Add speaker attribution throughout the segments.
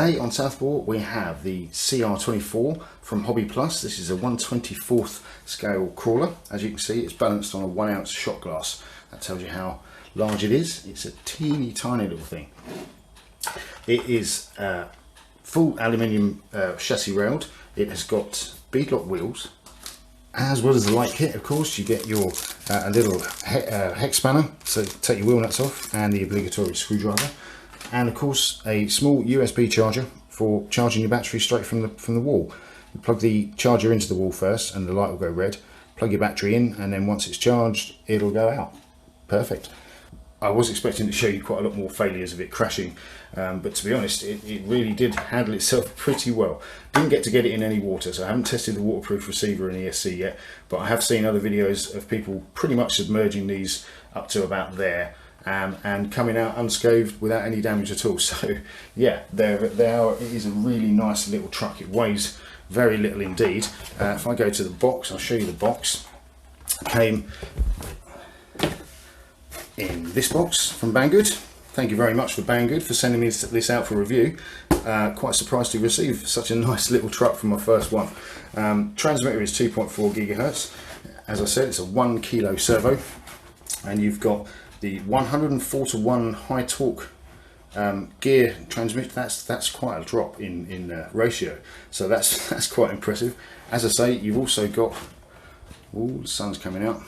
Speaker 1: Today on Southport we have the CR24 from Hobby Plus. This is a 1/24th scale crawler. As you can see, it's balanced on a 1 ounce shot glass. That tells you how large it is. It's a teeny tiny little thing. It is full aluminium chassis railed. It has got beadlock wheels. As well as the light kit, of course, you get your a little hex spanner, so take your wheel nuts off, and the obligatory screwdriver, and of course a small USB charger for charging your battery straight from the wall. You plug the charger into the wall first, and the light will go red. Plug your battery in, and then once it's charged, it'll go out. Perfect. I was expecting to show you quite a lot more failures of it crashing, but to be honest, it really did handle itself pretty well. Didn't get it in any water, so I haven't tested the waterproof receiver in ESC yet, but I have seen other videos of people pretty much submerging these up to about there and coming out unscathed without any damage at all. So yeah, it is a really nice little truck. It weighs very little indeed. If I go to the box, I'll show you the box. It came in this box from Banggood. Thank you very much for Banggood for sending me this out for review. Quite surprised to receive such a nice little truck for my first one. Transmitter is 2.4 gigahertz. As I said, it's a 1 kilo servo, and you've got the 104:1 high torque gear transmission. That's quite a drop in ratio, so that's quite impressive. As I say, you've also got, oh, the sun's coming out.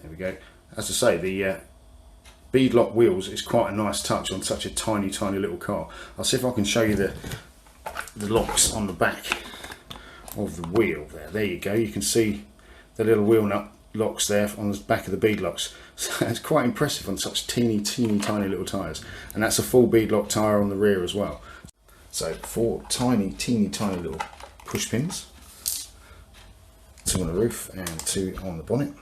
Speaker 1: There we go. As I say, the beadlock wheels is quite a nice touch on such a tiny little car. I'll see if I can show you the locks on the back of the wheel there. There you go. You can see the little wheel nut locks there on the back of the beadlocks. So it's quite impressive on such teeny tiny little tyres, and that's a full beadlock tyre on the rear as well. So 4 teeny little push pins, 2 on the roof and 2 on the bonnet.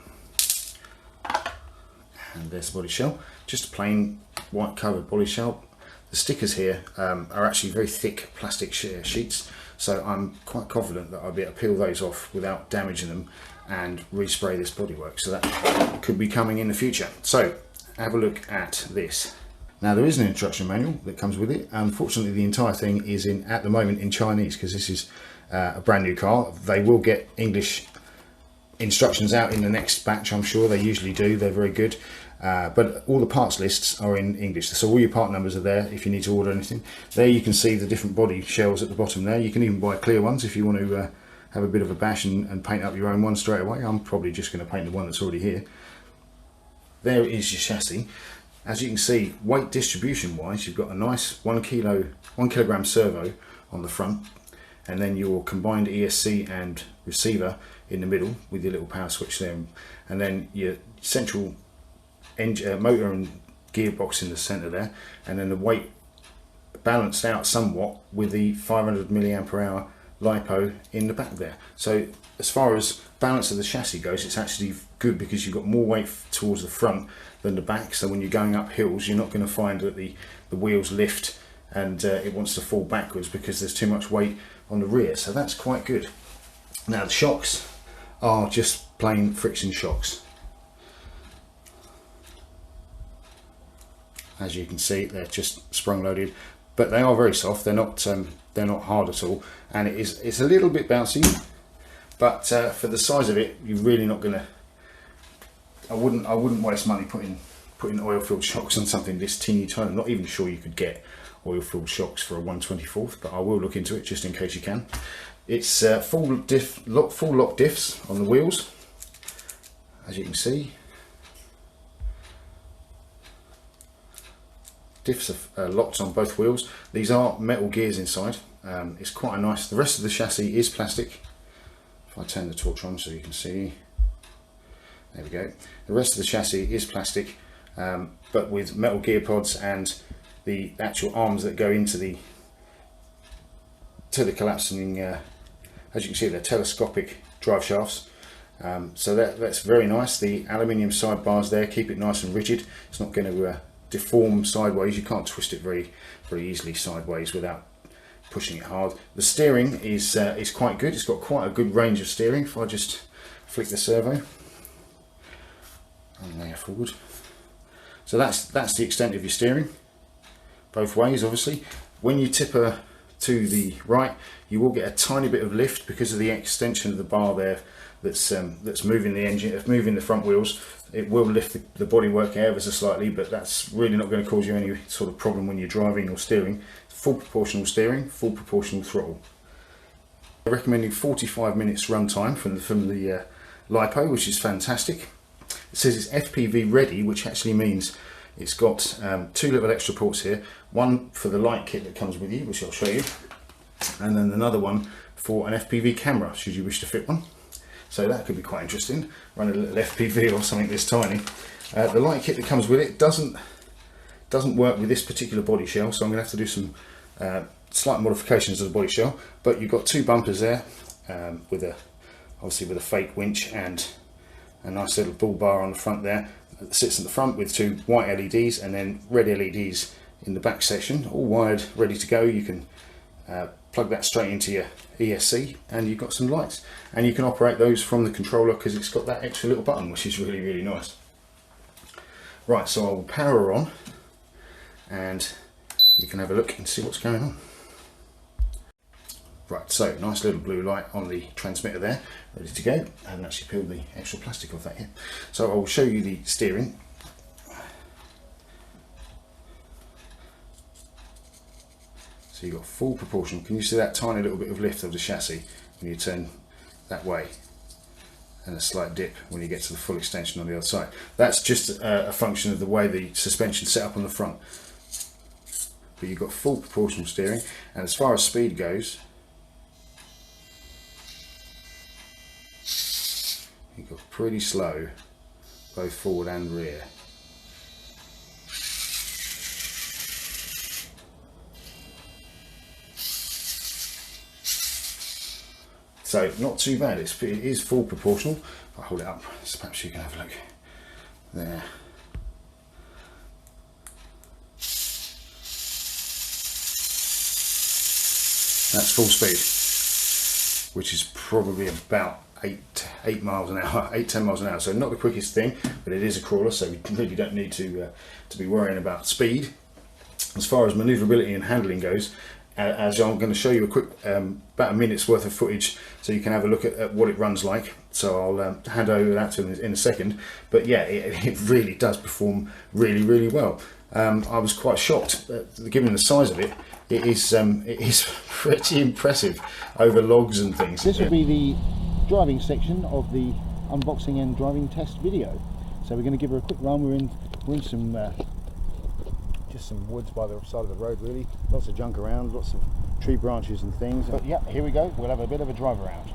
Speaker 1: And there's the body shell, just a plain white covered body shell. The stickers here are actually very thick plastic sheets, so I'm quite confident that I'll be able to peel those off without damaging them and respray this bodywork, so that could be coming in the future. So have a look at this. Now there is an instruction manual that comes with it. Unfortunately, the entire thing is at the moment in Chinese, because this is a brand new car. They will get English instructions out in the next batch, I'm sure. They usually do. They're very good. But all the parts lists are in English, so all your part numbers are there if you need to order anything. There you can see the different body shells at the bottom there. You can even buy clear ones if you want to have a bit of a bash and paint up your own one straight away. I'm probably just going to paint the one that's already here. There is your chassis. As you can see, weight distribution wise, you've got a nice 1 kilogram servo on the front, and then your combined ESC and receiver in the middle with your little power switch there, and then your central motor and gearbox in the center there, and then the weight balanced out somewhat with the 500 milliampere hour LiPo in the back there. So as far as balance of the chassis goes, it's actually good because you've got more weight towards the front than the back, so when you're going up hills you're not going to find that the wheels lift and it wants to fall backwards because there's too much weight on the rear, so that's quite good. Now the shocks are just plain friction shocks. As you can see, they're just sprung loaded, but they are very soft. They're not hard at all, and it's a little bit bouncy, but for the size of it, you're really not gonna. I wouldn't waste money putting oil-filled shocks on something this teeny tiny. I'm not even sure you could get oil-filled shocks for a 1/24th, but I will look into it just in case you can. It's full lock diffs on the wheels, as you can see. Diffs are locked on both wheels. These are metal gears inside. It's quite a nice. The rest of the chassis is plastic. If I turn the torch on so you can see, there we go. The rest of the chassis is plastic, but with metal gear pods and the actual arms that go into the collapsing. As you can see, they're telescopic drive shafts. So that's very nice. The aluminium sidebars there keep it nice and rigid. It's not going to deform sideways. You can't twist it very easily sideways without pushing it hard. The steering is quite good. It's got quite a good range of steering. If I just flick the servo and there forward, so that's the extent of your steering. both ways obviously. When you tip her to the right, you will get a tiny bit of lift because of the extension of the bar there that's moving the engine, moving the front wheels. It will lift the bodywork ever so slightly, but that's really not going to cause you any sort of problem when you're driving or steering. Full proportional steering, full proportional throttle. I'm recommending 45 minutes runtime from the LiPo, which is fantastic. It says it's FPV ready, which actually means it's got 2 little extra ports here. One for the light kit that comes with you, which I'll show you, and then another one for an FPV camera, should you wish to fit one. So that could be quite interesting, run a little FPV or something this tiny. The light kit that comes with it doesn't work with this particular body shell, so I'm going to have to do some slight modifications of the body shell. But you've got 2 bumpers there, obviously with a fake winch and a nice little bull bar on the front there. It sits at the front with 2 white LEDs and then red LEDs in the back section, all wired, ready to go. You can plug that straight into your ESC and you've got some lights, and you can operate those from the controller because it's got that extra little button, which is really, really nice. Right, so I'll power her on and you can have a look and see what's going on. Right, so nice little blue light on the transmitter there, ready to go. I haven't actually peeled the extra plastic off that yet. So I'll show you the steering. So you've got full proportional. Can you see that tiny little bit of lift of the chassis when you turn that way? And a slight dip when you get to the full extension on the other side. That's just a function of the way the suspension's set up on the front. But you've got full proportional steering, and as far as speed goes, you've got pretty slow, both forward and rear. So not too bad. It is full proportional. If I hold it up, so perhaps you can have a look there. That's full speed, which is probably about 8 miles an hour, 8-10 miles an hour. So not the quickest thing, but it is a crawler, so we really don't need to be worrying about speed. As far as manoeuvrability and handling goes, as I'm going to show you a quick about a minute's worth of footage so you can have a look at what it runs like. So I'll hand over that to him in a second. But yeah, it really does perform really, really well. I was quite shocked, given the size of it. It is pretty impressive over logs and things. This will be the driving section of the unboxing and driving test video. So we're going to give her a quick run. We're in some just some woods by the side of the road, really. Lots of junk around, lots of tree branches and things. But yeah, here we go. We'll have a bit of a drive around.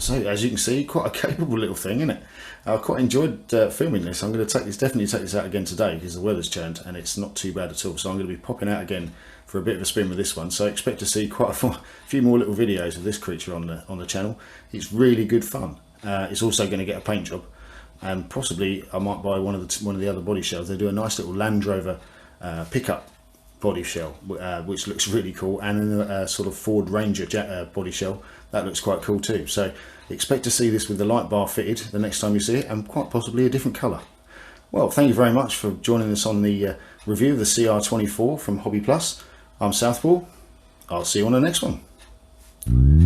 Speaker 1: So as you can see, quite a capable little thing, isn't it? I quite enjoyed filming this. I'm going to definitely take this out again today because the weather's turned and it's not too bad at all. So I'm going to be popping out again for a bit of a spin with this one. So expect to see quite a few more little videos of this creature on the channel. It's really good fun. It's also going to get a paint job, and possibly I might buy one of the other body shells. They do a nice little Land Rover pickup body shell, which looks really cool, and a sort of Ford Ranger body shell that looks quite cool too. So expect to see this with the light bar fitted the next time you see it, and quite possibly a different colour. Well, thank you very much for joining us on the review of the CR24 from Hobby Plus. I'm Southpaw. I'll see you on the next one.